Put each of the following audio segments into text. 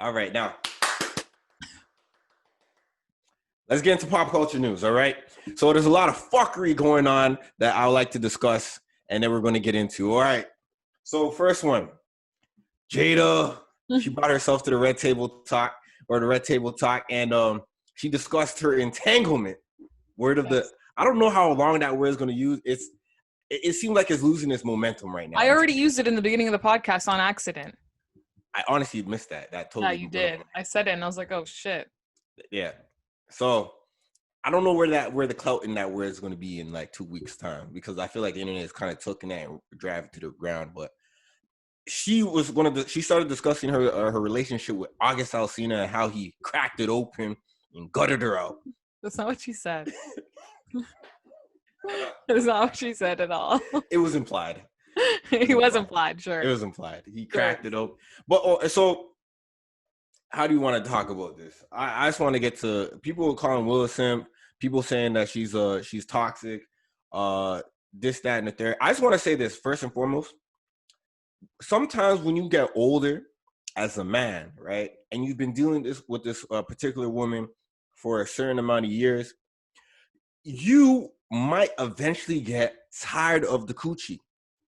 All right, now let's get into pop culture news. All right, so there's a lot of fuckery going on that I would like to discuss, and then we're going to get into. All right, so first one, Jada. She brought herself to the Red Table Talk and she discussed her entanglement. Word of the. I don't know how long that word is going to use. It seems like it's losing its momentum right now. I already used it in the beginning of the podcast on accident. I honestly missed that. That totally. Yeah, you did. I said it and I was like, oh shit. Yeah. So I don't know where the clout in that word is going to be in like 2 weeks time, because I feel like the internet is kind of taking that and drive it to the ground. But she started discussing her relationship with August Alsina and how he cracked it open and gutted her out. That's not what she said. That's not what she said at all. It was implied. He was implied, sure. It was implied. He cracked it open. But so how do you want to talk about this? I just want to get to people calling Will a simp, people saying that she's toxic, this, that, and the third. I just want to say this first and foremost. Sometimes when you get older as a man, right, and you've been dealing with this particular woman for a certain amount of years, you might eventually get tired of the coochie.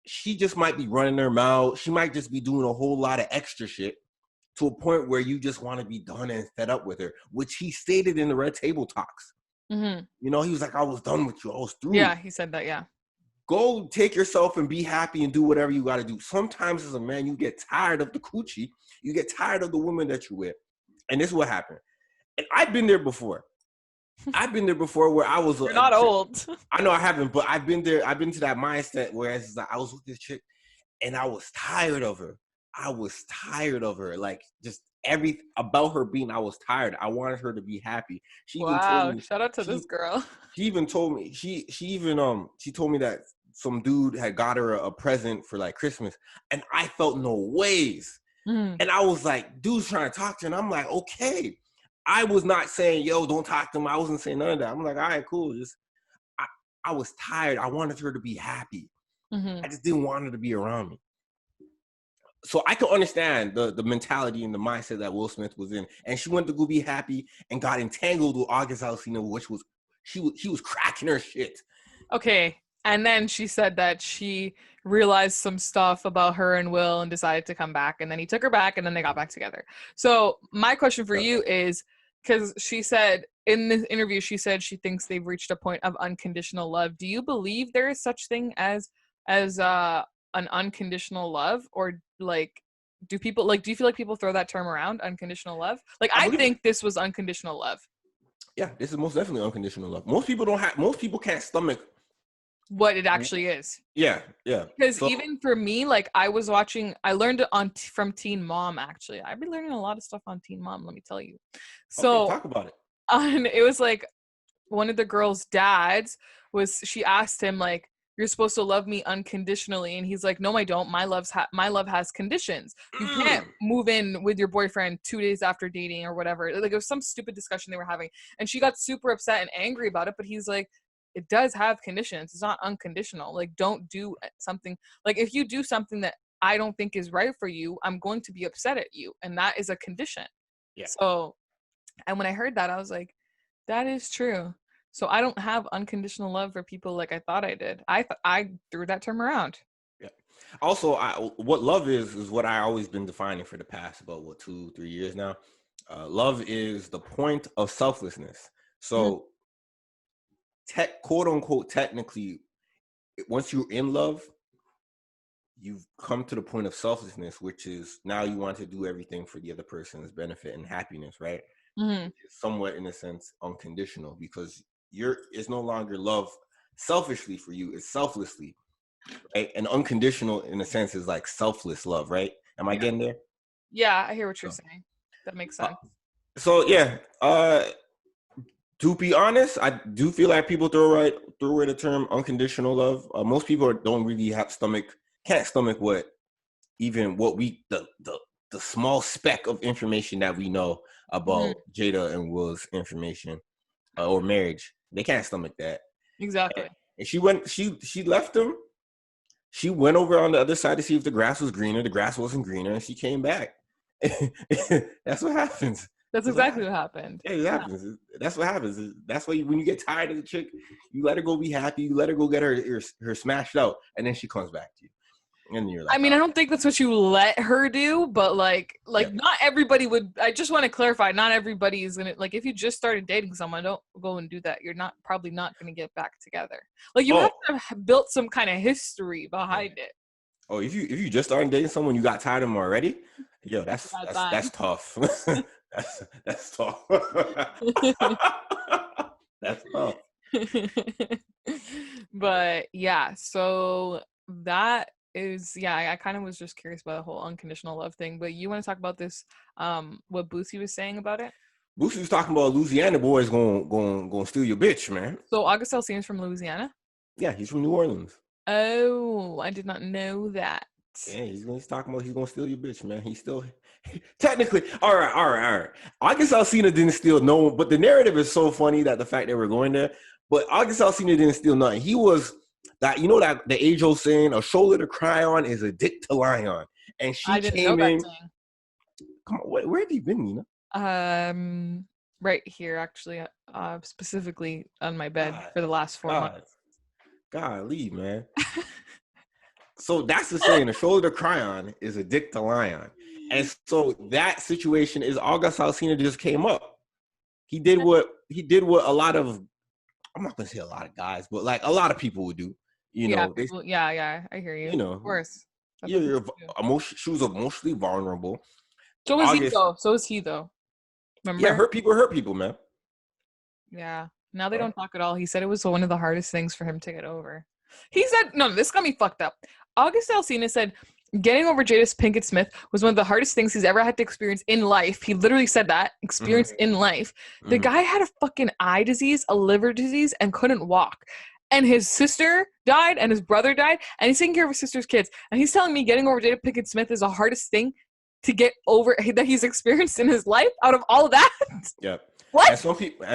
She just might be running her mouth. She might just be doing a whole lot of extra shit to a point where you just want to be done and fed up with her, which he stated in the Red Table Talks. Mm-hmm. You know, he was like, I was done with you. I was through. Yeah, he said that, yeah. Go take yourself and be happy and do whatever you got to do. Sometimes as a man, you get tired of the coochie. You get tired of the woman that you're with. And this is what happened. And I've been there before. Where I was. You're not old. I know I haven't, but I've been there. I've been to that mindset where it's like I was with this chick and I was tired of her. Like just everything about her being, I was tired. I wanted her to be happy. She even told me, shout out to this girl. She even told me, she told me that some dude had got her a present for like Christmas, and I felt no ways. And I was like, dude's trying to talk to her, and I'm like, okay. I was not saying, yo, don't talk to him. I wasn't saying none of that. I'm like, all right, cool. Just I was tired. I wanted her to be happy. I just didn't want her to be around me. So I can understand the mentality and the mindset that Will Smith was in. And she went to go be happy and got entangled with August Alsina, which was, he was cracking her shit. Okay. And then she said that she realized some stuff about her and Will and decided to come back. And then he took her back and then they got back together. So my question for you is, because she said in this interview, she said she thinks they've reached a point of unconditional love. Do you believe there is such thing as an unconditional love, or like do you feel like people throw that term around, unconditional love? Like I think this was unconditional love. Yeah, this is most definitely unconditional love. Most people can't stomach what it actually is. Yeah. Because even for me, like I learned it from Teen Mom. Actually, I've been learning a lot of stuff on Teen Mom. Let me tell you. So okay, talk about it. And it was like one of the girls' dads she asked him like, "You're supposed to love me unconditionally," and he's like, "No, I don't. My love has conditions. You can't move in with your boyfriend 2 days after dating or whatever." Like it was some stupid discussion they were having, and she got super upset and angry about it. But he's like, it does have conditions. It's not unconditional. Like, don't do something. Like, if you do something that I don't think is right for you, I'm going to be upset at you. And that is a condition. Yeah. So, and when I heard that, I was like, that is true. So I don't have unconditional love for people like I thought I did. I threw that term around. Yeah. Also, what love is what I always been defining for the past about 2-3 years now. Love is the point of selflessness. So, quote unquote, technically, once you're in love, you've come to the point of selflessness, which is now you want to do everything for the other person's benefit and happiness, right? It's somewhat, in a sense, unconditional, because it's no longer love selfishly for you, it's selflessly, right? And unconditional, in a sense, is like selfless love, right? Am I getting there? Yeah, I hear what you're saying. That makes sense. So yeah, to be honest, I do feel like people throw away the term unconditional love. Most people don't really can't stomach the small speck of information that we know about Jada and Will's information or marriage. They can't stomach that. Exactly. And she left him. She went over on the other side to see if the grass was greener. The grass wasn't greener, and she came back. That's what happens. That's exactly what happened. Yeah, it happens. That's what happens. That's why when you get tired of the chick, you let her go be happy. You let her go get her smashed out, and then she comes back to you, and you're like, I mean, I don't think that's what you let her do, but like not everybody would. I just want to clarify, not everybody is gonna like. If you just started dating someone, don't go and do that. You're probably not gonna get back together. Like you have to have built some kind of history behind it. Oh, if you just started dating someone, you got tired of them already. Yo, that's tough. that's tough. That's tough. But yeah, so that is I kind of was just curious about the whole unconditional love thing. But you want to talk about this? What Boosie was saying about it? Boosie was talking about Louisiana boys going steal your bitch, man. So August Alsina is from Louisiana. Yeah, he's from New Orleans. Oh, I did not know that. Yeah, he's talking about he's gonna steal your bitch, man. He's still technically all right. August Alsina didn't steal no one, but the narrative is so funny that the fact that we're going there. But August Alsina didn't steal nothing. He was that that the age-old saying, a shoulder to cry on is a dick to lie on. And she came in. Come on, where have you been, Nina? Right here, actually, specifically on my bed for the last 4 months. Golly, man. So that's the saying, a shoulder to cry on is a dick to lie on. And so that situation is August Alsina just came up. He did what a lot of, I'm not gonna say a lot of guys, but like a lot of people would do. I hear you. Of course. She was emotionally vulnerable. So was he though. Remember? Yeah, hurt people, man. Yeah. Now they don't talk at all. He said it was one of the hardest things for him to get over. He said, no, this got me fucked up. August Alsina said getting over Jada Pinkett Smith was one of the hardest things he's ever had to experience in life. He literally said that, in life. The guy had a fucking eye disease, a liver disease, and couldn't walk. And his sister died, and his brother died, and he's taking care of his sister's kids. And he's telling me getting over Jada Pinkett Smith is the hardest thing to get over that he's experienced in his life out of all of that. Yeah. What? And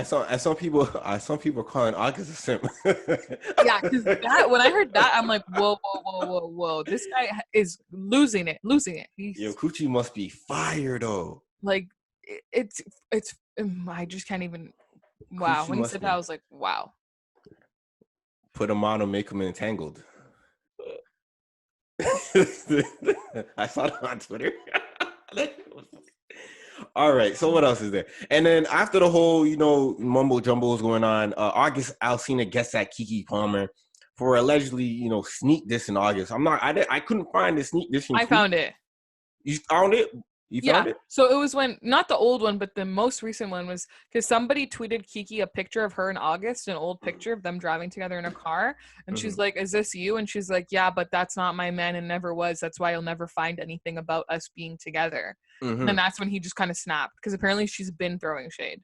some people are calling August a simp. Yeah, because when I heard that, I'm like, whoa. This guy is losing it. Yo, Coochie must be fire though. Like, it's. I just can't even. Wow. Coochie when he said that, I was like, wow. Put him on or make him entangled. I saw it on Twitter. All right, so what else is there? And then after the whole, mumbo jumbo is going on, August Alsina gets at Keke Palmer for allegedly, sneak diss in August. I couldn't find the sneak diss. I found it. You found it? You found it? So it was when, not the old one, but the most recent one was because somebody tweeted Keke a picture of her in August, an old picture of them driving together in a car. And she's like, is this you? And she's like, yeah, but that's not my man and never was. That's why you'll never find anything about us being together. And that's when he just kind of snapped because apparently she's been throwing shade.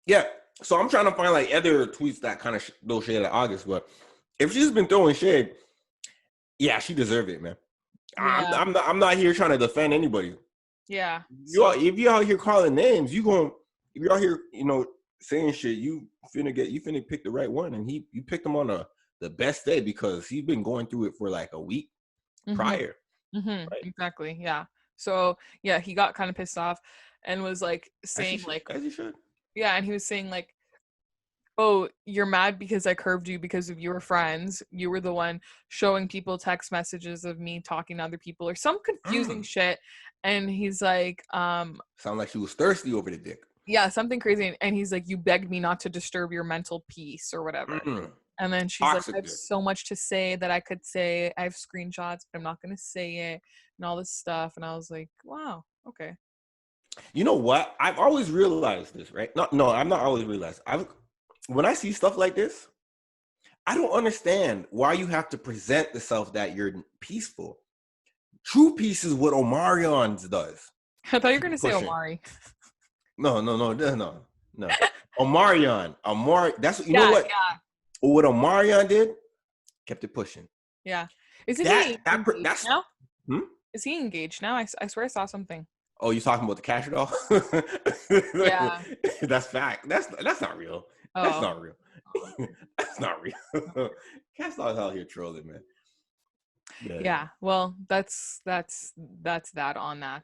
Yeah. So I'm trying to find like other tweets that kind of throw shade at August. But if she's been throwing shade, yeah, she deserved it, man. Yeah. I'm not here trying to defend anybody. Yeah. If you're out here calling names, if you're out here, saying shit, you finna pick the right one. And you picked him on the best day because he's been going through it for like a week prior. Right? Exactly. Yeah. So yeah, he got kind of pissed off and was like saying as he should. Yeah, and he was saying like, oh, you're mad because I curved you because of your friends. You were the one showing people text messages of me talking to other people or some confusing shit. And he's like, sound like she was thirsty over the dick. Yeah, something crazy. And he's like, you begged me not to disturb your mental peace or whatever. And then she's toxic, like, I have so much to say that I could say. I have screenshots, but I'm not going to say it and all this stuff. And I was like, wow, okay. You know what? I've always realized this, right? No, I'm not always realized. When I see stuff like this, I don't understand why you have to present yourself that you're peaceful. True peace is what Omarion's does. I thought you were going to say Omari. No. Omarion. That's what, you know what? Yeah. What Omarion did, kept it pushing. Yeah. Isn't he engaged now? Is he engaged now? I swear I saw something. Oh, you talking about the cash doll? Yeah. That's fact. That's not real. Oh. That's not real. That's not real. Cash doll's out here trolling, man. Yeah. Well, that's that on that.